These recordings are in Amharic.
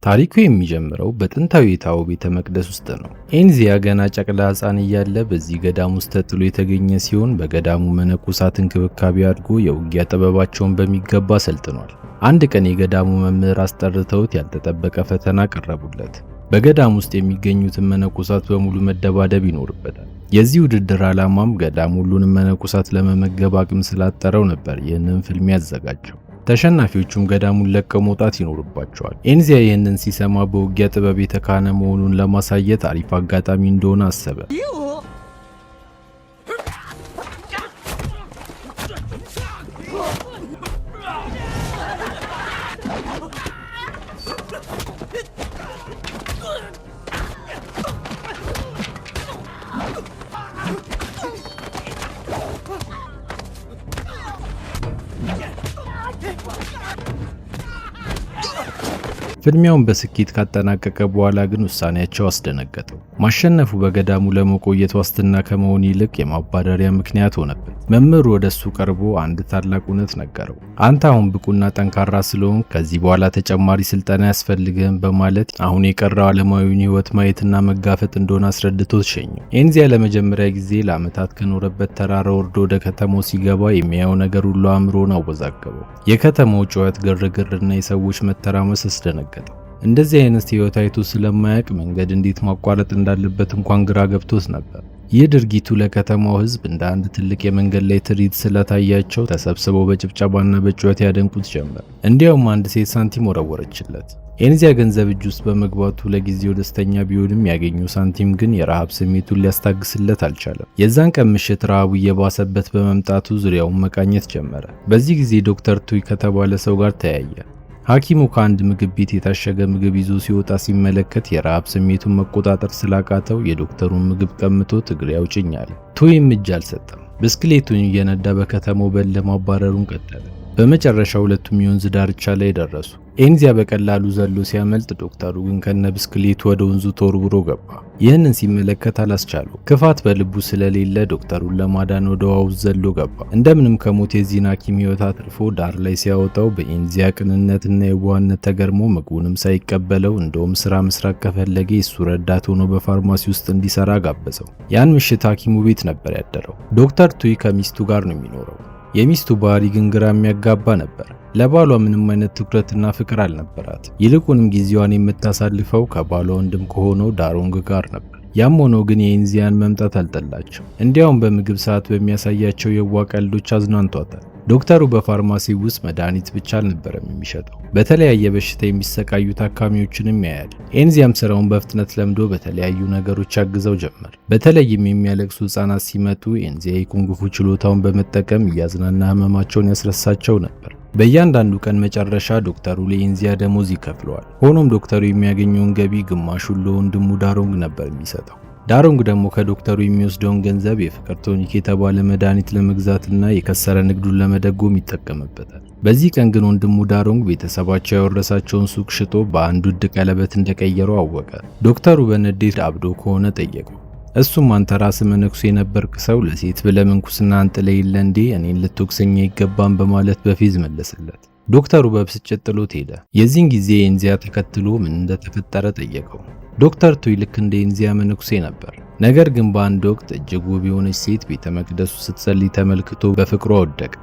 ታሪኩ የሚጀምረው በጥንታዊ የታኦ ቤተ መቅደስ ውስጥ ነው። ኤንዚያ ገና ጨቅላ ሕፃን እያለ በዚህ ገዳም ውስጥ ተጥሎ የተገኘ ሲሆን በገዳሙ መነኮሳት እንክብካቤ አድጎ የውጊያ ጥበባቸውን በሚገባ ሰልጥኗል። አንድ ቀን የገዳሙ መምህር አስጠርተውት ያልተጠበቀ ፈተና ቀረቡለት። በገዳም ውስጥ የሚገኙትን መነኮሳት በሙሉ መደባደብ ይኖርበታል። የዚህ ውድድር ዓላማም ገዳሙ ሁሉንም መነኮሳት ለመመገብ አቅም ስላጠረው ነበር ይህንን ፊልም ያዘጋጀው። ተሸናፊዎቹም ገዳሙን ለቀው መውጣት ይኖርባቸዋል። ኤንዚያ ይህንን ሲሰማ በውጊያ ጥበብ የተካነ መሆኑን ለማሳየት አሪፍ አጋጣሚ እንደሆነ አሰበ። ፍልሚያውን በስኬት ካጠናቀቀ በኋላ ግን ውሳኔያቸው አስደነገጠው። ማሸነፉ በገዳሙ ለመቆየት ዋስትና ከመሆን ይልቅ የማባረሪያ ምክንያት ሆነበት። መምህሩ ወደሱ ቀርቦ አንድ ታላቅ እውነት ነገረው። አንተ አሁን ብቁና ጠንካራ ስለሆንክ ከዚህ በኋላ ተጨማሪ ስልጠና ያስፈልግህም በማለት አሁን የቀረው ዓለማዊውን ሕይወት ማየትና መጋፈጥ እንደሆነ አስረድቶት ሸኘው። ኤንዚያ ለመጀመሪያ ጊዜ ለዓመታት ከኖረበት ተራራ ወርዶ ወደ ከተማው ሲገባ የሚያየው ነገር ሁሉ አእምሮን አወዛገበው። የከተማው ጩኸት፣ ግርግርና የሰዎች መተራመስ አስደነገጠው። እንደዚህ አይነት ሕይወት አይቶ ስለማያውቅ መንገድ እንዴት ማቋረጥ እንዳለበት እንኳን ግራ ገብቶት ነበር። ይህ ድርጊቱ ለከተማው ሕዝብ እንደ አንድ ትልቅ የመንገድ ላይ ትርኢት ስለታያቸው ተሰብስበው በጭብጨባና በጩኸት ያደንቁት ጀመር። እንዲያውም አንድ ሴት ሳንቲም ወረወረችለት። ኤንዚያ ገንዘብ እጅ ውስጥ በመግባቱ ለጊዜው ደስተኛ ቢሆንም ያገኘው ሳንቲም ግን የረሃብ ስሜቱን ሊያስታግስለት አልቻለም። የዛን ቀን ምሽት ረሃቡ እየባሰበት በመምጣቱ ዙሪያውን መቃኘት ጀመረ። በዚህ ጊዜ ዶክተር ቱይ ከተባለ ሰው ጋር ተያየ። ሐኪሙ ከአንድ ምግብ ቤት የታሸገ ምግብ ይዞ ሲወጣ ሲመለከት የረሃብ ስሜቱን መቆጣጠር ስላቃተው የዶክተሩን ምግብ ቀምቶት እግሬ አውጭኝ አለ። ቱይም እጅ አልሰጠም። ብስክሌቱን እየነዳ በከተማው በል ለማባረሩን ቀጠለ። በመጨረሻ ሁለቱም የወንዝ ዳርቻ ላይ ደረሱ። ኤንዚያ በቀላሉ ዘሎ ሲያመልጥ፣ ዶክተሩ ግን ከነ ብስክሌቱ ወደ ወንዙ ተወርውሮ ገባ። ይህንን ሲመለከት አላስቻለው። ክፋት በልቡ ስለሌለ ዶክተሩን ለማዳን ወደ ውሃው ዘሎ ገባ። እንደምንም ከሞት የዚህን ሐኪም ሕይወት አትርፎ ዳር ላይ ሲያወጣው በኤንዚያ ቅንነትና የዋህነት ተገርሞ ምግቡንም ሳይቀበለው እንደውም ስራ መስራት ከፈለገ የሱ ረዳት ሆኖ በፋርማሲ ውስጥ እንዲሰራ ጋበዘው። ያን ምሽት ሐኪሙ ቤት ነበር ያደረው። ዶክተር ቱይ ከሚስቱ ጋር ነው የሚኖረው። የሚስቱ ባህሪ ግን ግራ የሚያጋባ ነበር። ለባሏ ምንም አይነት ትኩረትና ፍቅር አልነበራት። ይልቁንም ጊዜዋን የምታሳልፈው ከባሏ ወንድም ከሆነው ዳሮንግ ጋር ነበር። ያም ሆኖ ግን የኤንዚያን መምጣት አልጠላቸው። እንዲያውም በምግብ ሰዓት በሚያሳያቸው የዋህ ቀልዶች አዝናንቷታል። ዶክተሩ በፋርማሲ ውስጥ መድኃኒት ብቻ አልነበረም የሚሸጠው፣ በተለያየ በሽታ የሚሰቃዩ ታካሚዎችንም ያያል። ኤንዚያም ስራውን በፍጥነት ለምዶ በተለያዩ ነገሮች ያግዘው ጀመር። በተለይም የሚያለቅሱ ህጻናት ሲመጡ ኤንዚያ የኩንግፉ ችሎታውን በመጠቀም እያዝናና ህመማቸውን ያስረሳቸው ነበር። በእያንዳንዱ ቀን መጨረሻ ዶክተሩ ለኤንዚያ ደሞዝ ይከፍለዋል። ሆኖም ዶክተሩ የሚያገኘውን ገቢ ግማሹን ለወንድሙ ዳሮንግ ነበር የሚሰጠው። ዳሮንግ ደግሞ ከዶክተሩ የሚወስደውን ገንዘብ የፍቅር ቶኒክ የተባለ መድኃኒት ለመግዛትና የከሰረ ንግዱን ለመደጎም ይጠቀምበታል። በዚህ ቀን ግን ወንድሙ ዳሮንግ ቤተሰባቸው ያወረሳቸውን ሱቅ ሽጦ በአንድ ውድ ቀለበት እንደቀየረው አወቀ። ዶክተሩ በንዴት አብዶ ከሆነ ጠየቀው። እሱም አንተ ራስህ መነኩሴ የነበርክ ሰው ለሴት ብለህ ምንኩስና አንጥለህ የለ እንዴ? እኔን ልትወቅሰኝ አይገባም በማለት በፊዝ መለሰለት። ዶክተሩ በብስጭት ጥሎት ሄደ። የዚህን ጊዜ ኤንዚያ ተከትሎ ምን እንደተፈጠረ ጠየቀው። ዶክተር ቱይ ልክ እንደ ኤንዚያ መነኩሴ ነበር። ነገር ግን በአንድ ወቅት እጅግ ውብ የሆነች ሴት ቤተ መቅደሱ ስትጸልይ ተመልክቶ በፍቅሯ ወደቀ።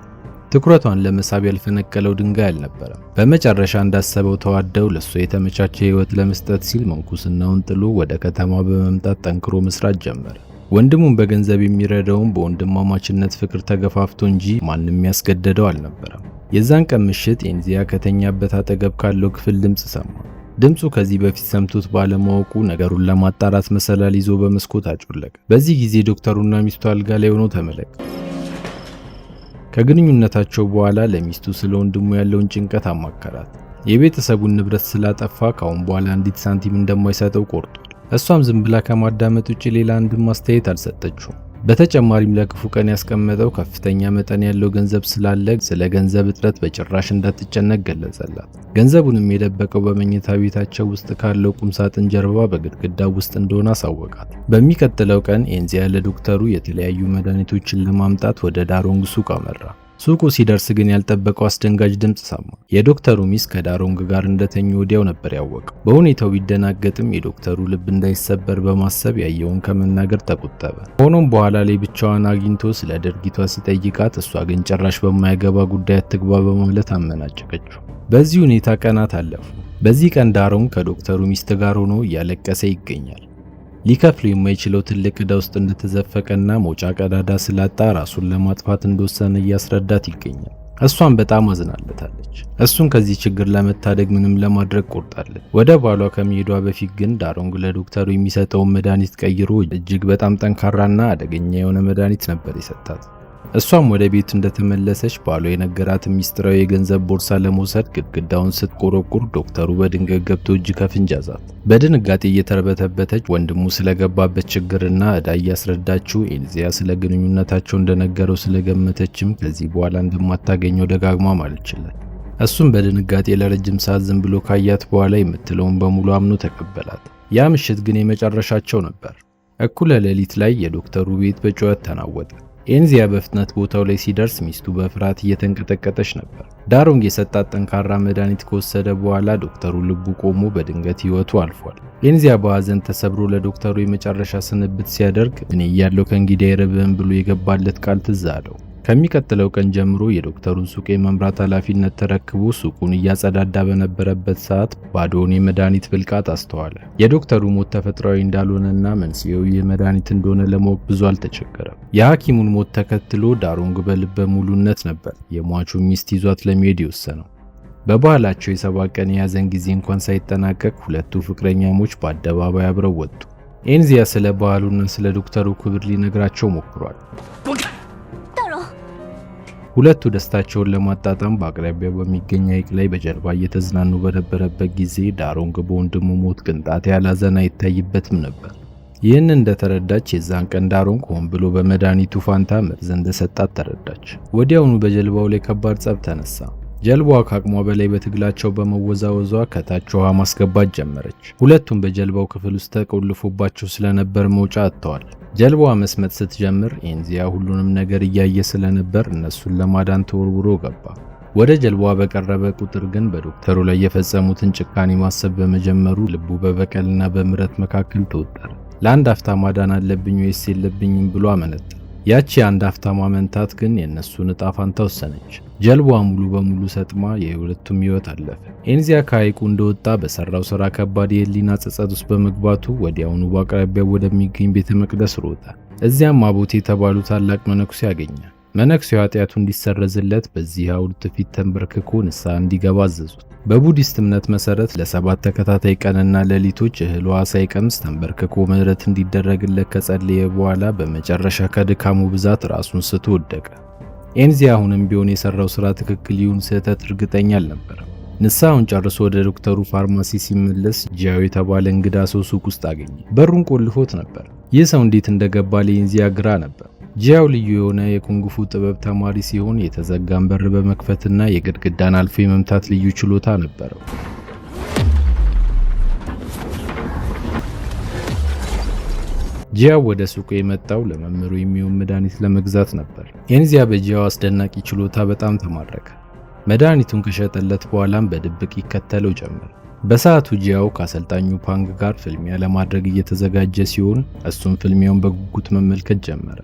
ትኩረቷን ለመሳብ ያልፈነቀለው ድንጋይ አልነበረም። በመጨረሻ እንዳሰበው ተዋደው ለሷ የተመቻቸ ሕይወት ለመስጠት ሲል መንኩስናውን ጥሎ ወደ ከተማ በመምጣት ጠንክሮ መስራት ጀመረ። ወንድሙን በገንዘብ የሚረዳውን በወንድማማችነት ፍቅር ተገፋፍቶ እንጂ ማንም ያስገደደው አልነበረም። የዛን ቀን ምሽት ኤንዚያ ከተኛበት አጠገብ ካለው ክፍል ድምፅ ሰማ። ድምፁ ከዚህ በፊት ሰምቶት ባለማወቁ ነገሩን ለማጣራት መሰላል ይዞ በመስኮት አጮለቀ። በዚህ ጊዜ ዶክተሩና ሚስቱ አልጋ ላይ ሆነው ተመለከቱ። ከግንኙነታቸው በኋላ ለሚስቱ ስለ ወንድሙ ያለውን ጭንቀት አማከራት። የቤተሰቡን ንብረት ስላጠፋ ካሁን በኋላ አንዲት ሳንቲም እንደማይሰጠው ቆርጧል። እሷም ዝም ብላ ከማዳመጥ ውጪ ሌላ አንድም ማስተያየት አልሰጠችውም። በተጨማሪም ለክፉ ቀን ያስቀመጠው ከፍተኛ መጠን ያለው ገንዘብ ስላለ ስለ ገንዘብ እጥረት በጭራሽ እንዳትጨነቅ ገለጸላት። ገንዘቡንም የደበቀው በመኝታ ቤታቸው ውስጥ ካለው ቁም ሳጥን ጀርባ በግድግዳው ውስጥ እንደሆነ አሳወቃት። በሚቀጥለው ቀን ኤንዚያ ለዶክተሩ የተለያዩ መድኃኒቶችን ለማምጣት ወደ ዳሮንግ ሱቅ አመራ። ሱቁ ሲደርስ ግን ያልጠበቀው አስደንጋጭ ድምፅ ሰማ። የዶክተሩ ሚስት ከዳሮንግ ጋር እንደተኙ ወዲያው ነበር ያወቀው። በሁኔታው ቢደናገጥም የዶክተሩ ልብ እንዳይሰበር በማሰብ ያየውን ከመናገር ተቆጠበ። ሆኖም በኋላ ላይ ብቻዋን አግኝቶ ስለ ድርጊቷ ሲጠይቃት እሷ ግን ጭራሽ በማይገባ ጉዳይ አትግባ በማለት አመናጨቀችው። በዚህ ሁኔታ ቀናት አለፉ። በዚህ ቀን ዳሮንግ ከዶክተሩ ሚስት ጋር ሆኖ እያለቀሰ ይገኛል። ሊከፍሉ የማይችለው ትልቅ ዕዳ ውስጥ እንደተዘፈቀና መውጫ ቀዳዳ ስላጣ ራሱን ለማጥፋት እንደወሰነ እያስረዳት ይገኛል። እሷን በጣም አዝናለታለች። እሱን ከዚህ ችግር ለመታደግ ምንም ለማድረግ ቆርጣለች። ወደ ባሏ ከመሄዷ በፊት ግን ዳሮንግ ለዶክተሩ የሚሰጠውን መድኃኒት ቀይሮ እጅግ በጣም ጠንካራና አደገኛ የሆነ መድኃኒት ነበር የሰጣት። እሷም ወደ ቤት እንደተመለሰች ባሏ የነገራትን ሚስጥራዊ የገንዘብ ቦርሳ ለመውሰድ ግድግዳውን ስትቆረቁር ዶክተሩ በድንገት ገብቶ እጅ ከፍንጅ ያዛት። በድንጋጤ እየተርበተበተች ወንድሙ ስለገባበት ችግርና ዕዳ እያስረዳችው ኤልዚያ ስለ ግንኙነታቸው እንደነገረው ስለገመተችም ከዚህ በኋላ እንደማታገኘው ደጋግማ ማለችለት። እሱም በድንጋጤ ለረጅም ሰዓት ዝም ብሎ ካያት በኋላ የምትለውን በሙሉ አምኖ ተቀበላት። ያ ምሽት ግን የመጨረሻቸው ነበር። እኩለ ሌሊት ላይ የዶክተሩ ቤት በጩኸት ተናወጠ። ኤንዚያ በፍጥነት ቦታው ላይ ሲደርስ ሚስቱ በፍርሃት እየተንቀጠቀጠች ነበር። ዳሮንግ የሰጣት ጠንካራ መድኃኒት ከወሰደ በኋላ ዶክተሩ ልቡ ቆሞ በድንገት ሕይወቱ አልፏል። ኤንዚያ በሐዘን ተሰብሮ ለዶክተሩ የመጨረሻ ስንብት ሲያደርግ እኔ እያለሁ ከእንግዲህ አይረብህም ብሎ የገባለት ቃል ትዝ አለው። ከሚቀጥለው ቀን ጀምሮ የዶክተሩን ሱቅ የመምራት ኃላፊነት ተረክቦ ሱቁን እያጸዳዳ በነበረበት ሰዓት ባዶውን የመድኃኒት ብልቃጥ አስተዋለ። የዶክተሩ ሞት ተፈጥሯዊ እንዳልሆነና መንስኤው ይህ መድኃኒት እንደሆነ ለማወቅ ብዙ አልተቸገረም። የሐኪሙን ሞት ተከትሎ ዳሮንግ በልበ ሙሉነት ነበር የሟቹን ሚስት ይዟት ለመሄድ የወሰነው። በባህላቸው የ7 ቀን የያዘን ጊዜ እንኳን ሳይጠናቀቅ ሁለቱ ፍቅረኛሞች በአደባባይ አብረው ወጡ። ኤንዚያ ስለ ባህሉና ስለ ዶክተሩ ክብር ሊነግራቸው ሞክሯል። ሁለቱ ደስታቸውን ለማጣጣም በአቅራቢያው በሚገኝ ሐይቅ ላይ በጀልባ እየተዝናኑ በነበረበት ጊዜ ዳሮንግ በወንድሙ ሞት ቅንጣት ያህል ሐዘን አይታይበትም ነበር። ይህን እንደተረዳች የዛን ቀን ዳሮንግ ሆን ብሎ በመድኃኒቱ ፋንታ መርዝ እንደሰጣት ተረዳች። ወዲያውኑ በጀልባው ላይ ከባድ ጸብ ተነሳ። ጀልባዋ ከአቅሟ በላይ በትግላቸው በመወዛወዟ ከታች ውሃ ማስገባት ጀመረች። ሁለቱም በጀልባው ክፍል ውስጥ ተቆልፎባቸው ስለነበር መውጫ አጥተዋል። ጀልባዋ መስመጥ ስትጀምር ኤንዚያ ሁሉንም ነገር እያየ ስለነበር እነሱን ለማዳን ተወርውሮ ገባ። ወደ ጀልባዋ በቀረበ ቁጥር ግን በዶክተሩ ላይ የፈጸሙትን ጭካኔ ማሰብ በመጀመሩ ልቡ በበቀልና በምረት መካከል ተወጠረ። ለአንድ አፍታ ማዳን አለብኝ ወይስ የለብኝም ብሎ አመነታ። ያቺ አንድ አፍታ ማመንታት ግን የእነሱን ዕጣ ፋንታ ወሰነች። ጀልባዋ ሙሉ በሙሉ ሰጥማ የሁለቱም ሕይወት አለፈ። ኤንዚያ ከሐይቁ እንደወጣ በሰራው ስራ ከባድ የህሊና ጸጸት ውስጥ በመግባቱ ወዲያውኑ በአቅራቢያው ወደሚገኝ ቤተ መቅደስ ሮጠ። እዚያም አቦቴ የተባሉ ታላቅ መነኩሴ አገኘ። መነኩሴው ኃጢአቱ እንዲሰረዝለት በዚህ ሐውልት ፊት ተንበርክኮ ንስሐ እንዲገባ አዘዙት። በቡዲስት እምነት መሰረት ለ7 ተከታታይ ቀንና ሌሊቶች እህል ውሃ ሳይቀምስ ተንበርክኮ ምህረት እንዲደረግለት ከጸለየ በኋላ በመጨረሻ ከድካሙ ብዛት ራሱን ስቶ ወደቀ። ኤንዚያ አሁንም ቢሆን የሰራው ስራ ትክክል ይሁን ስህተት እርግጠኛ አልነበረም። ንስሐውን ጨርሶ ወደ ዶክተሩ ፋርማሲ ሲመለስ ጂያው የተባለ እንግዳ ሰው ሱቅ ውስጥ አገኘ። በሩን ቆልፎት ነበር። ይህ ሰው እንዴት እንደገባ ለኤንዚያ ግራ ነበር። ጂያው ልዩ የሆነ የኩንግፉ ጥበብ ተማሪ ሲሆን የተዘጋን በር በመክፈትና የግድግዳን አልፎ የመምታት ልዩ ችሎታ ነበረው። ጂያው ወደ ሱቁ የመጣው ለመምህሩ የሚሆን መድኃኒት ለመግዛት ነበር። ኤንዚያ በጂያው አስደናቂ ችሎታ በጣም ተማረከ። መድኃኒቱን ከሸጠለት በኋላም በድብቅ ይከተለው ጀመር። በሰዓቱ ጂያው ከአሰልጣኙ ፓንግ ጋር ፍልሚያ ለማድረግ እየተዘጋጀ ሲሆን እሱም ፍልሚያውን በጉጉት መመልከት ጀመረ።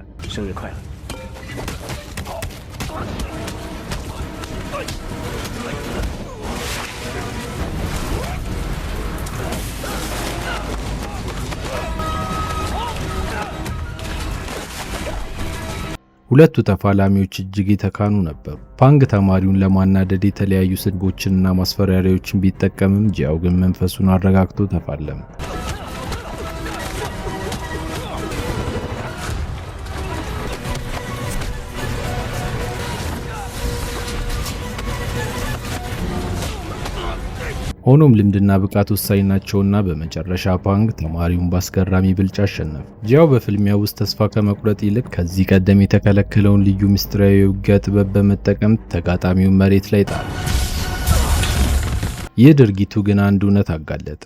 ሁለቱ ተፋላሚዎች እጅግ የተካኑ ነበሩ። ፓንግ ተማሪውን ለማናደድ የተለያዩ ስድቦችንና ማስፈራሪያዎችን ቢጠቀምም ጂያው ግን መንፈሱን አረጋግቶ ተፋለመ። ሆኖም ልምድና ብቃት ወሳኝ ናቸውና በመጨረሻ ፓንግ ተማሪውን በአስገራሚ ብልጫ አሸነፈ። ጂያው በፍልሚያው ውስጥ ተስፋ ከመቁረጥ ይልቅ ከዚህ ቀደም የተከለከለውን ልዩ ምስጢራዊ የውጊያ ጥበብ በመጠቀም ተጋጣሚውን መሬት ላይ ጣለ። ይህ ድርጊቱ ግን አንድ እውነት አጋለጠ።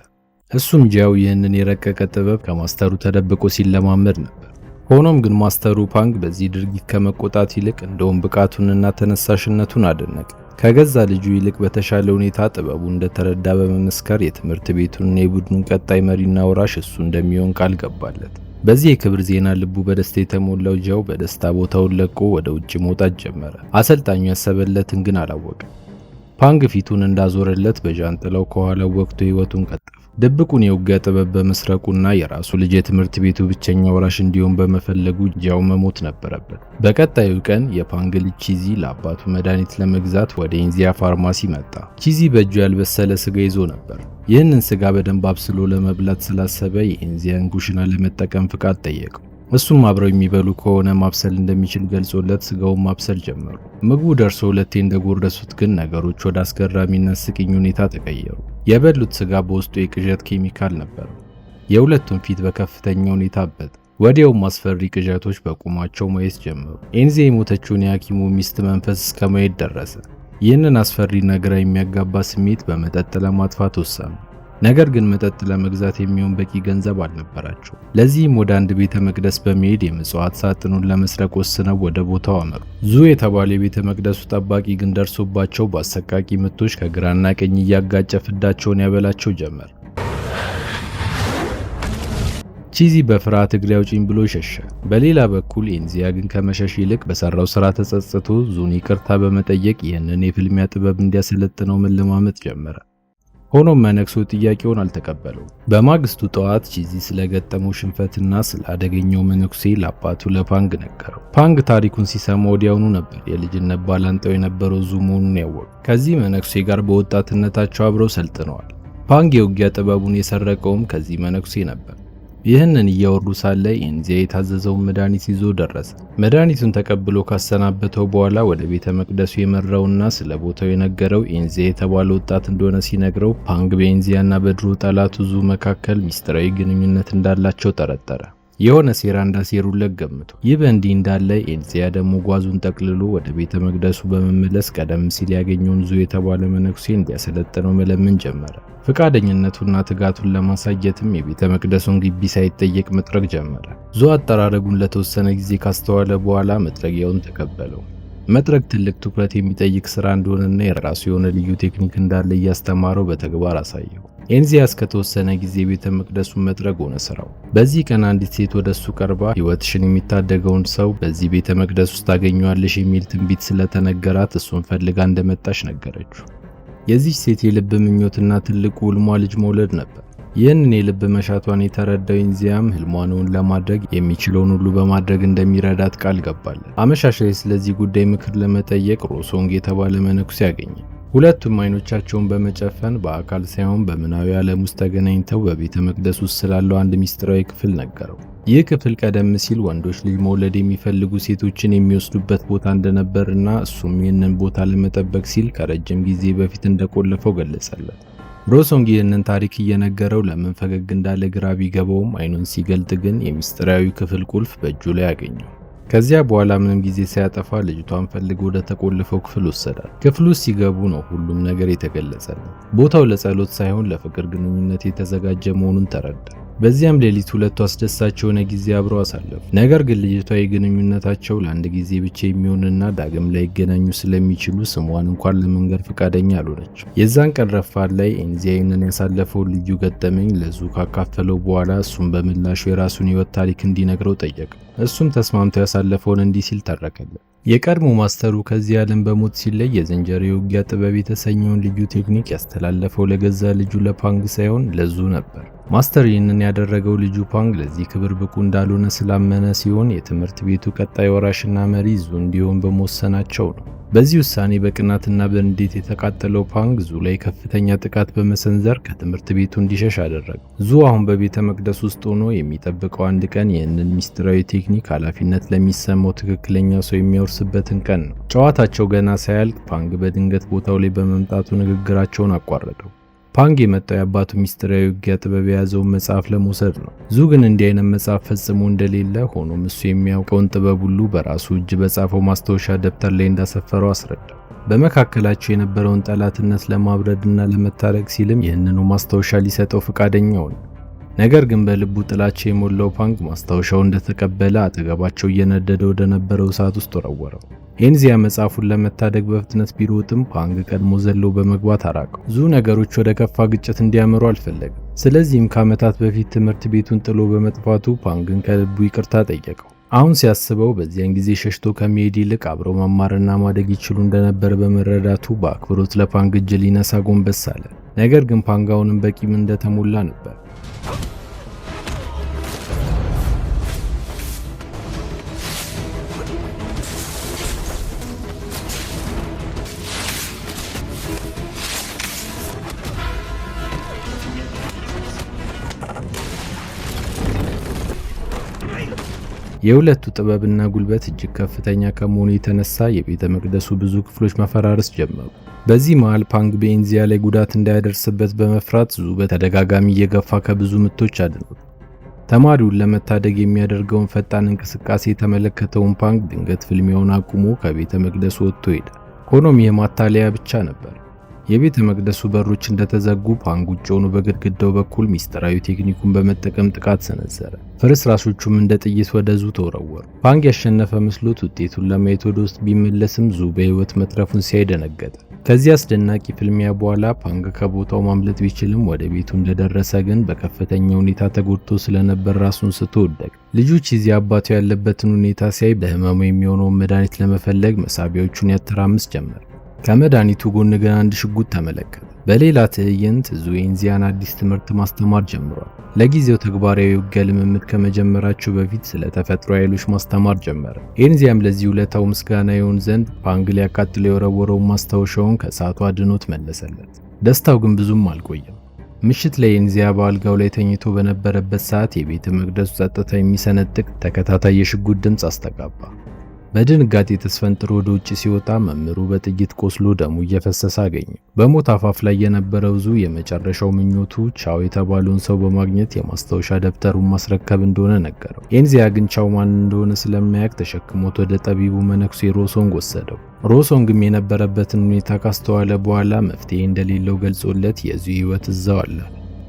እሱም ጂያው ይህንን የረቀቀ ጥበብ ከማስተሩ ተደብቆ ሲለማመድ ነበር። ሆኖም ግን ማስተሩ ፓንግ በዚህ ድርጊት ከመቆጣት ይልቅ እንደውም ብቃቱንና ተነሳሽነቱን አደነቀ። ከገዛ ልጁ ይልቅ በተሻለ ሁኔታ ጥበቡ እንደተረዳ በመመስከር የትምህርት ቤቱንና የቡድኑን ቀጣይ መሪና ወራሽ እሱ እንደሚሆን ቃል ገባለት። በዚህ የክብር ዜና ልቡ በደስታ የተሞላው ጃው በደስታ ቦታውን ለቆ ወደ ውጭ መውጣት ጀመረ። አሰልጣኙ ያሰበለትን ግን አላወቀም። ፓንግ ፊቱን እንዳዞረለት በጃንጥላው ከኋላው ወቅቶ ህይወቱን ቀጠፈ። ድብቁን የውጊያ ጥበብ በመስረቁና የራሱ ልጅ የትምህርት ቤቱ ብቸኛ ወራሽ እንዲሆን በመፈለጉ ጃው መሞት ነበረበት። በቀጣዩ ቀን የፓንግ ልጅ ቺዚ ለአባቱ መድኃኒት ለመግዛት ወደ ኢንዚያ ፋርማሲ መጣ። ቺዚ በእጁ ያልበሰለ ስጋ ይዞ ነበር። ይህንን ስጋ በደንብ አብስሎ ለመብላት ስላሰበ የኢንዚያን ኩሽና ለመጠቀም ፍቃድ ጠየቀው። እሱም አብረው የሚበሉ ከሆነ ማብሰል እንደሚችል ገልጾለት ስጋውን ማብሰል ጀመሩ። ምግቡ ደርሶ ሁለቴ እንደጎረሱት ግን ነገሮች ወደ አስገራሚና ስቂኝ ሁኔታ ተቀየሩ። የበሉት ስጋ በውስጡ የቅዠት ኬሚካል ነበር። የሁለቱም ፊት በከፍተኛ ሁኔታ አበጠ። ወዲያውም አስፈሪ ቅዠቶች በቁማቸው ማየት ጀመሩ። ኤንዚ የሞተችውን የሐኪሙ ሚስት መንፈስ እስከ ማየት ደረሰ። ይህንን አስፈሪና ግራ የሚያጋባ ስሜት በመጠጥ ለማጥፋት ወሰኑ። ነገር ግን መጠጥ ለመግዛት የሚሆን በቂ ገንዘብ አልነበራቸው። ለዚህም ወደ አንድ ቤተ መቅደስ በመሄድ የምጽዋት ሳጥኑን ለመስረቅ ወስነው ወደ ቦታው አመሩ። ዙ የተባለ የቤተ መቅደሱ ጠባቂ ግን ደርሶባቸው በአሰቃቂ ምቶች ከግራና ቀኝ እያጋጨ ፍዳቸውን ያበላቸው ጀመር። ቺዚ በፍርሃት እግሬ አውጪኝ ብሎ ሸሸ። በሌላ በኩል ኤንዚያ ግን ከመሸሽ ይልቅ በሰራው ስራ ተጸጽቶ ዙን ይቅርታ በመጠየቅ ይህንን የፍልሚያ ጥበብ እንዲያሰለጥነው መለማመጥ ጀመረ። ሆኖም መነኩሴ ጥያቄውን አልተቀበለው። በማግስቱ ጠዋት ቺዚ ስለገጠመው ሽንፈትና ስለ አደገኛው መነኩሴ ለአባቱ ለፓንግ ነገረው። ፓንግ ታሪኩን ሲሰማ ወዲያውኑ ነበር የልጅነት ባላንጣው የነበረው ዙ መሆኑን ያወቀው። ከዚህ መነኩሴ ጋር በወጣትነታቸው አብረው ሰልጥነዋል። ፓንግ የውጊያ ጥበቡን የሰረቀውም ከዚህ መነኩሴ ነበር። ይህንን እያወሩ ሳለ ኤንዚያ የታዘዘውን መድኃኒት ይዞ ደረሰ። መድኃኒቱን ተቀብሎ ካሰናበተው በኋላ ወደ ቤተ መቅደሱ የመራውና ስለ ቦታው የነገረው ኤንዚያ የተባለ ወጣት እንደሆነ ሲነግረው ፓንግ በኤንዚያና በድሮ ጠላቱ ዙ መካከል ሚስጥራዊ ግንኙነት እንዳላቸው ጠረጠረ። የሆነ ሴራ እንዳሴሩለት ገምቶ። ይህ በእንዲህ እንዳለ ኤንዚያ ደግሞ ጓዙን ጠቅልሎ ወደ ቤተ መቅደሱ በመመለስ ቀደም ሲል ያገኘውን ዙ የተባለ መነኩሴ እንዲያሰለጥነው መለመን ጀመረ። ፈቃደኝነቱና ትጋቱን ለማሳየትም የቤተ መቅደሱን ግቢ ሳይጠየቅ መጥረግ ጀመረ። ዙ አጠራረጉን ለተወሰነ ጊዜ ካስተዋለ በኋላ መጥረጊያውን ተቀበለው። መጥረግ ትልቅ ትኩረት የሚጠይቅ ስራ እንደሆነና የራሱ የሆነ ልዩ ቴክኒክ እንዳለ እያስተማረው በተግባር አሳየው። ኤንዚያ እስከተወሰነ ጊዜ ቤተ መቅደሱን መጥረግ ሆነ ስራው። በዚህ ቀን አንዲት ሴት ወደሱ ቀርባ ሕይወትሽን የሚታደገውን ሰው በዚህ ቤተ መቅደስ ውስጥ ታገኘዋለሽ የሚል ትንቢት ስለተነገራት እሱን ፈልጋ እንደመጣች ነገረችው። የዚህ ሴት የልብ ምኞትና ትልቁ ህልሟ ልጅ መውለድ ነበር። ይህንን የልብ መሻቷን የተረዳው ኤንዚያም ህልሟን እውን ለማድረግ የሚችለውን ሁሉ በማድረግ እንደሚረዳት ቃል ገባለት። አመሻሽ ላይ ስለዚህ ጉዳይ ምክር ለመጠየቅ ሮሶንግ የተባለ መነኩሴ ያገኘ። ሁለቱም አይኖቻቸውን በመጨፈን በአካል ሳይሆን በምናዊ ዓለም ውስጥ ተገናኝተው በቤተ መቅደስ ውስጥ ስላለው አንድ ሚስጥራዊ ክፍል ነገረው። ይህ ክፍል ቀደም ሲል ወንዶች ልጅ መውለድ የሚፈልጉ ሴቶችን የሚወስዱበት ቦታ እንደነበርና እሱም ይህንን ቦታ ለመጠበቅ ሲል ከረጅም ጊዜ በፊት እንደቆለፈው ገለጸለት። ሮሶንግ ይህንን ታሪክ እየነገረው ለምን ፈገግ እንዳለ ግራ ቢገባውም አይኑን ሲገልጥ ግን የሚስጥራዊ ክፍል ቁልፍ በእጁ ላይ አገኘው። ከዚያ በኋላ ምንም ጊዜ ሳያጠፋ ልጅቷን ፈልጎ ወደ ተቆለፈው ክፍል ወሰዳት። ክፍሉ ውስጥ ሲገቡ ነው ሁሉም ነገር የተገለጸለት። ቦታው ለጸሎት ሳይሆን ለፍቅር ግንኙነት የተዘጋጀ መሆኑን ተረዳ። በዚያም ሌሊት ሁለቱ አስደሳች የሆነ ጊዜ አብረው አሳለፉ። ነገር ግን ልጅቷ የግንኙነታቸው ለአንድ ጊዜ ብቻ የሚሆንና ዳግም ላይ ይገናኙ ስለሚችሉ ስሟን እንኳን ለመንገር ፈቃደኛ አልሆነች። የዛን ቀን ረፋድ ላይ ኤንዚያ ይህንን ያሳለፈውን ልዩ ገጠመኝ ለዙ ካካፈለው በኋላ እሱም በምላሹ የራሱን ሕይወት ታሪክ እንዲነግረው ጠየቀ። እሱም ተስማምቶ ያሳለፈውን እንዲህ ሲል ተረከለት። የቀድሞ ማስተሩ ከዚህ ዓለም በሞት ሲለይ የዝንጀሮ የውጊያ ጥበብ የተሰኘውን ልዩ ቴክኒክ ያስተላለፈው ለገዛ ልጁ ለፓንግ ሳይሆን ለዙ ነበር። ማስተር ይህንን ያደረገው ልጁ ፓንግ ለዚህ ክብር ብቁ እንዳልሆነ ስላመነ ሲሆን የትምህርት ቤቱ ቀጣይ ወራሽና መሪ ዙ እንዲሆን በመወሰናቸው ነው። በዚህ ውሳኔ በቅናትና በንዴት የተቃጠለው ፓንግ ዙ ላይ ከፍተኛ ጥቃት በመሰንዘር ከትምህርት ቤቱ እንዲሸሽ አደረገ። ዙ አሁን በቤተ መቅደስ ውስጥ ሆኖ የሚጠብቀው አንድ ቀን ይህንን ሚስጥራዊ ቴክኒክ ኃላፊነት ለሚሰማው ትክክለኛ ሰው የሚያወርስበትን ቀን ነው። ጨዋታቸው ገና ሳያልቅ ፓንግ በድንገት ቦታው ላይ በመምጣቱ ንግግራቸውን አቋረጠው። ፓንግ የመጣው የአባቱ ሚስጥራዊ ውጊያ ጥበብ የያዘውን መጽሐፍ ለመውሰድ ነው። ዙ ግን እንዲህ አይነት መጽሐፍ ፈጽሞ እንደሌለ፣ ሆኖም እሱ የሚያውቀውን ጥበብ ሁሉ በራሱ እጅ በጻፈው ማስታወሻ ደብተር ላይ እንዳሰፈረው አስረዳ። በመካከላቸው የነበረውን ጠላትነት ለማብረድና ለመታረቅ ሲልም ይህንኑ ማስታወሻ ሊሰጠው ፈቃደኛ ሆነ። ነገር ግን በልቡ ጥላቻ የሞላው ፓንግ ማስታወሻው እንደተቀበለ አጠገባቸው እየነደደ ወደ ነበረው እሳት ውስጥ ወረወረው። ኤንዚያ መጽሐፉን ለመታደግ በፍጥነት ቢሮጥም ፓንግ ቀድሞ ዘሎ በመግባት አራቀው። ብዙ ነገሮች ወደ ከፋ ግጭት እንዲያመሩ አልፈለገም። ስለዚህም ከዓመታት በፊት ትምህርት ቤቱን ጥሎ በመጥፋቱ ፓንግን ከልቡ ይቅርታ ጠየቀው። አሁን ሲያስበው በዚያን ጊዜ ሸሽቶ ከመሄድ ይልቅ አብረው መማርና ማደግ ይችሉ እንደነበር በመረዳቱ በአክብሮት ለፓንግ እጅ ሊነሳ ጎንበስ አለ። ነገር ግን ፓንግ አሁንም በቂም እንደተሞላ ነበር። የሁለቱ ጥበብና ጉልበት እጅግ ከፍተኛ ከመሆኑ የተነሳ የቤተ መቅደሱ ብዙ ክፍሎች መፈራረስ ጀመሩ። በዚህ መሃል ፓንግ በኤንዚያ ላይ ጉዳት እንዳያደርስበት በመፍራት ዙ በተደጋጋሚ እየገፋ ከብዙ ምቶች አድኖት። ተማሪውን ለመታደግ የሚያደርገውን ፈጣን እንቅስቃሴ የተመለከተውን ፓንግ ድንገት ፍልሚያውን አቁሞ ከቤተ መቅደሱ ወጥቶ ሄደ። ሆኖም ይህ ማታለያ ብቻ ነበር። የቤተ መቅደሱ በሮች እንደተዘጉ ፓንግ ውጭ ሆኖ በግድግዳው በኩል ሚስጥራዊ ቴክኒኩን በመጠቀም ጥቃት ሰነዘረ። ፍርስራሾቹም እንደ ጥይት ወደ ዙ ተወረወሩ። ፓንግ ያሸነፈ መስሎት ውጤቱን ለማየት ወደ ውስጥ ቢመለስም ዙ በህይወት መትረፉን ሲያይ ደነገጠ። ከዚህ አስደናቂ ፍልሚያ በኋላ ፓንግ ከቦታው ማምለጥ ቢችልም ወደ ቤቱ እንደደረሰ ግን በከፍተኛ ሁኔታ ተጎድቶ ስለነበር ራሱን ስቶ ወደቀ። ልጁ ቺዚ አባቱ ያለበትን ሁኔታ ሲያይ ለህመሙ የሚሆነውን መድኃኒት ለመፈለግ መሳቢያዎቹን ያተራምስ ጀመር። ከመድኃኒቱ ጎን ግን አንድ ሽጉጥ ተመለከተ። በሌላ ትዕይንት ዙ ኤንዚያን አዲስ ትምህርት ማስተማር ጀምሯል። ለጊዜው ተግባራዊ ውጊያ ልምምድ ከመጀመራቸው በፊት ስለ ተፈጥሮ ኃይሎች ማስተማር ጀመረ። ኤንዚያም ለዚህ ውለታው ምስጋና ይሆን ዘንድ ፓንግ ሊያቃጥለው የወረወረውን ማስታወሻውን ከእሳቱ አድኖት መለሰለት። ደስታው ግን ብዙም አልቆየም። ምሽት ላይ ኤንዚያ በአልጋው ላይ ተኝቶ በነበረበት ሰዓት የቤተ መቅደሱ ጸጥታ የሚሰነጥቅ ተከታታይ የሽጉጥ ድምፅ አስተጋባ። በድንጋጤ ተስፈንጥሮ ወደ ውጭ ሲወጣ መምህሩ በጥይት ቆስሎ ደሙ እየፈሰሰ አገኘ። በሞት አፋፍ ላይ የነበረው ዙ የመጨረሻው ምኞቱ ቻው የተባለውን ሰው በማግኘት የማስታወሻ ደብተሩን ማስረከብ እንደሆነ ነገረው። ኤንዚያ ግን ቻው ማን እንደሆነ ስለማያውቅ ተሸክሞት ወደ ጠቢቡ መነኩሴ ሮሶንግ ወሰደው። ሮሶንግም የነበረበትን ሁኔታ ካስተዋለ በኋላ መፍትሄ እንደሌለው ገልጾለት የዙ ሕይወት እዛው አለ።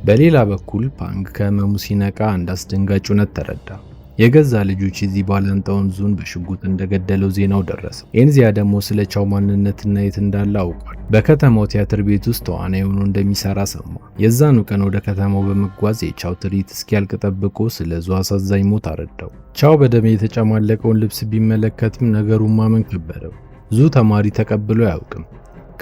በሌላ በኩል ፓንግ ከህመሙ ሲነቃ አንድ አስደንጋጭ እውነት ተረዳ። የገዛ ልጁ ቺዚ ባላንጣውን ዙን በሽጉጥ እንደገደለው ዜናው ደረሰ። ኤንዚያ ደግሞ ስለ ቻው ማንነትና የት እንዳለ አውቋል። በከተማው ቲያትር ቤት ውስጥ ተዋናይ ሆኖ እንደሚሰራ ሰማ። የዛኑ ቀን ወደ ከተማው በመጓዝ የቻው ትርኢት እስኪያልቅ ጠብቆ ስለ ዙ አሳዛኝ ሞት አረዳው። ቻው በደም የተጨማለቀውን ልብስ ቢመለከትም ነገሩን ማመን ከበደው። ዙ ተማሪ ተቀብሎ አያውቅም።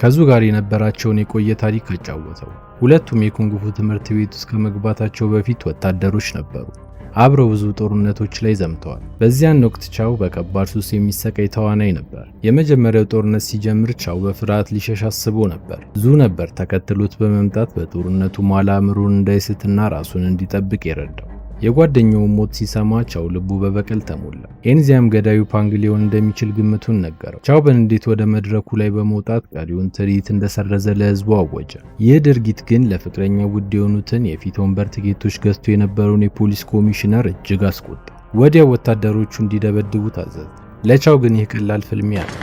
ከዙ ጋር የነበራቸውን የቆየ ታሪክ አጫወተው። ሁለቱም የኩንግፉ ትምህርት ቤት ውስጥ ከመግባታቸው በፊት ወታደሮች ነበሩ። አብረው ብዙ ጦርነቶች ላይ ዘምተዋል። በዚያን ወቅት ቻው በከባድ ሱስ የሚሰቃይ ተዋናይ ነበር። የመጀመሪያው ጦርነት ሲጀምር ቻው በፍርሃት ሊሸሽ አስቦ ነበር። ዙ ነበር ተከትሎት በመምጣት በጦርነቱ መሃል አእምሮን እንዳይስትና ራሱን እንዲጠብቅ የረዳው። የጓደኛውን ሞት ሲሰማ ቻው ልቡ በበቀል ተሞላ። ኤንዚያም ገዳዩ ፓንግ ሊሆን እንደሚችል ግምቱን ነገረው። ቻው በንዴት ወደ መድረኩ ላይ በመውጣት ቀሪውን ትርኢት እንደሰረዘ ለህዝቡ አወጀ። ይህ ድርጊት ግን ለፍቅረኛው ውድ የሆኑትን የፊት ወንበር ትኬቶች ገዝቶ የነበረውን የፖሊስ ኮሚሽነር እጅግ አስቆጣ። ወዲያው ወታደሮቹ እንዲደበድቡ ታዘዘ። ለቻው ግን ይህ ቀላል ፍልሚያ ነው።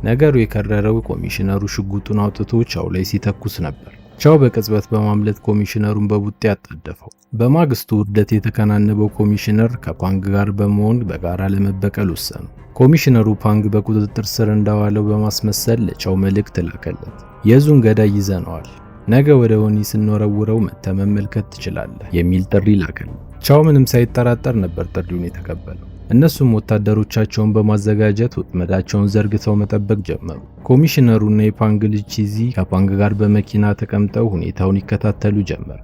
ነገሩ የከረረው ኮሚሽነሩ ሽጉጡን አውጥቶ ቻው ላይ ሲተኩስ ነበር። ቻው በቅጽበት በማምለጥ ኮሚሽነሩን በቡጤ አጣደፈው። በማግስቱ ውርደት የተከናነበው ኮሚሽነር ከፓንግ ጋር በመሆን በጋራ ለመበቀል ወሰኑ። ኮሚሽነሩ ፓንግ በቁጥጥር ስር እንዳዋለው በማስመሰል ለቻው መልእክት ላከለት። የዙን ገዳይ ይዘነዋል፣ ነገ ወደ ወህኒ ስንወረውረው መተህ መመልከት ትችላለህ የሚል ጥሪ ላከለት። ቻው ምንም ሳይጠራጠር ነበር ጥሪውን የተቀበለው። እነሱም ወታደሮቻቸውን በማዘጋጀት ወጥመዳቸውን ዘርግተው መጠበቅ ጀመሩ። ኮሚሽነሩና የፓንግ ልጅ ቺዚ ከፓንግ ጋር በመኪና ተቀምጠው ሁኔታውን ይከታተሉ ጀመር።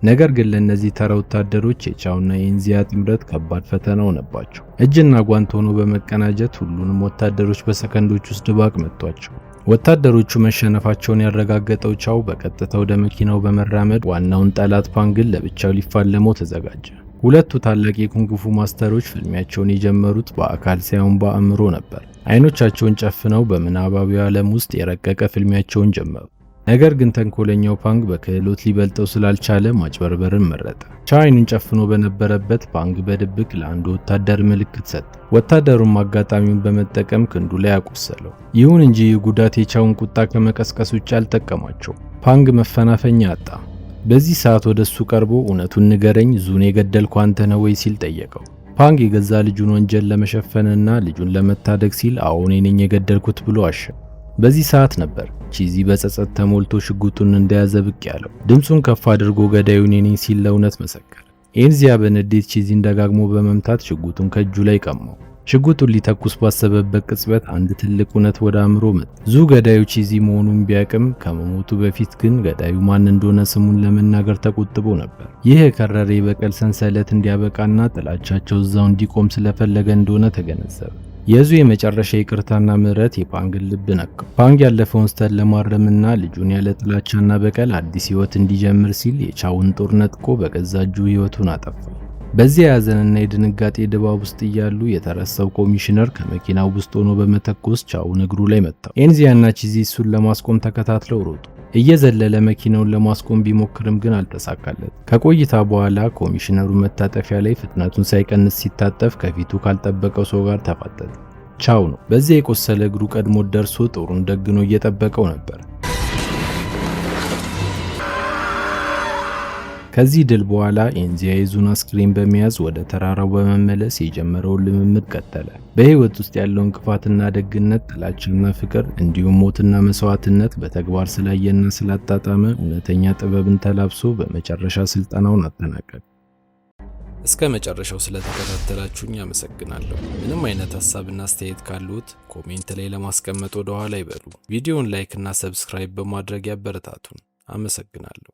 ነገር ግን ለነዚህ ተራ ወታደሮች የቻውና የኤንዚያ ጥምረት ከባድ ፈተና ሆነባቸው። እጅና ጓንት ሆኖ በመቀናጀት ሁሉንም ወታደሮች በሰከንዶች ውስጥ ድባቅ መቷቸው። ወታደሮቹ መሸነፋቸውን ያረጋገጠው ቻው በቀጥታ ወደ መኪናው በመራመድ ዋናውን ጠላት ፓንግን ለብቻው ሊፋለመው ተዘጋጀ። ሁለቱ ታላቅ የኩንግፉ ማስተሮች ፍልሚያቸውን የጀመሩት በአካል ሳይሆን በአእምሮ ነበር። አይኖቻቸውን ጨፍነው በምናባዊ ዓለም ውስጥ የረቀቀ ፍልሚያቸውን ጀመሩ። ነገር ግን ተንኮለኛው ፓንግ በክህሎት ሊበልጠው ስላልቻለ ማጭበርበርን መረጠ። ቻው አይኑን ጨፍኖ በነበረበት ፓንግ በድብቅ ለአንድ ወታደር ምልክት ሰጠ። ወታደሩም አጋጣሚውን በመጠቀም ክንዱ ላይ አቆሰለው። ይሁን እንጂ ይህ ጉዳት የቻውን ቁጣ ከመቀስቀስ ውጭ አልጠቀማቸው። ፓንግ መፈናፈኛ አጣ። በዚህ ሰዓት ወደሱ ቀርቦ እውነቱን ንገረኝ፣ ዙን የገደልኩ አንተ ነህ ወይ ሲል ጠየቀው። ፓንግ የገዛ ልጁን ወንጀል ለመሸፈንና ልጁን ለመታደግ ሲል አዎ እኔ ነኝ የገደልኩት ብሎ አሸ። በዚህ ሰዓት ነበር ቺዚ በጸጸት ተሞልቶ ሽጉጡን እንደያዘ ብቅ ያለው። ድምፁን ከፍ አድርጎ ገዳዩ እኔ ነኝ ሲል ለእውነት መሰከረ። ኤንዚያ በንዴት ቺዚን ደጋግሞ በመምታት ሽጉጡን ከእጁ ላይ ቀማው። ሽጉጡን ሊተኩስ ባሰበበት ቅጽበት አንድ ትልቅ እውነት ወደ አእምሮ መጣ። ዙ ገዳዩ ቺዚ መሆኑን ቢያቅም ከመሞቱ በፊት ግን ገዳዩ ማን እንደሆነ ስሙን ለመናገር ተቆጥቦ ነበር። ይህ የከረረ የበቀል ሰንሰለት እንዲያበቃና ጥላቻቸው እዛው እንዲቆም ስለፈለገ እንደሆነ ተገነዘበ። የዙ የመጨረሻ ይቅርታና ምህረት የፓንግን ልብ ነካው። ፓንግ ያለፈውን ስህተት ለማረምና ልጁን ያለ ጥላቻና በቀል አዲስ ህይወት እንዲጀምር ሲል የቻውን ጦር ነጥቆ በገዛ እጁ ህይወቱን አጠፋ። በዚያ የሐዘንና የድንጋጤ ድባብ ውስጥ እያሉ የተረሳው ኮሚሽነር ከመኪናው ውስጥ ሆኖ በመተኮስ ቻውን እግሩ ላይ መታው። ኤንዚያና ቺዚ እሱን ለማስቆም ተከታትለው ሮጡ። እየዘለለ መኪናውን ለማስቆም ቢሞክርም ግን አልተሳካለት። ከቆይታ በኋላ ኮሚሽነሩ መታጠፊያ ላይ ፍጥነቱን ሳይቀንስ ሲታጠፍ ከፊቱ ካልጠበቀው ሰው ጋር ተፋጠጠ። ቻው ነው። በዚያ የቆሰለ እግሩ ቀድሞ ደርሶ ጦሩን ደግኖ እየጠበቀው ነበር። ከዚህ ድል በኋላ ኤንዚያ የዙን አስክሬን በመያዝ ወደ ተራራው በመመለስ የጀመረውን ልምምድ ቀጠለ። በህይወት ውስጥ ያለውን ክፋትና ደግነት፣ ጥላቻና ፍቅር እንዲሁም ሞትና መስዋዕትነት በተግባር ስላየና ስላጣጣመ እውነተኛ ጥበብን ተላብሶ በመጨረሻ ስልጠናውን አጠናቀቀ። እስከ መጨረሻው ስለተከታተላችሁኝ አመሰግናለሁ። ምንም አይነት ሐሳብና አስተያየት ካሉት ኮሜንት ላይ ለማስቀመጥ ወደ ኋላ ይበሉ። ቪዲዮውን ላይክ እና ሰብስክራይብ በማድረግ ያበረታቱን። አመሰግናለሁ።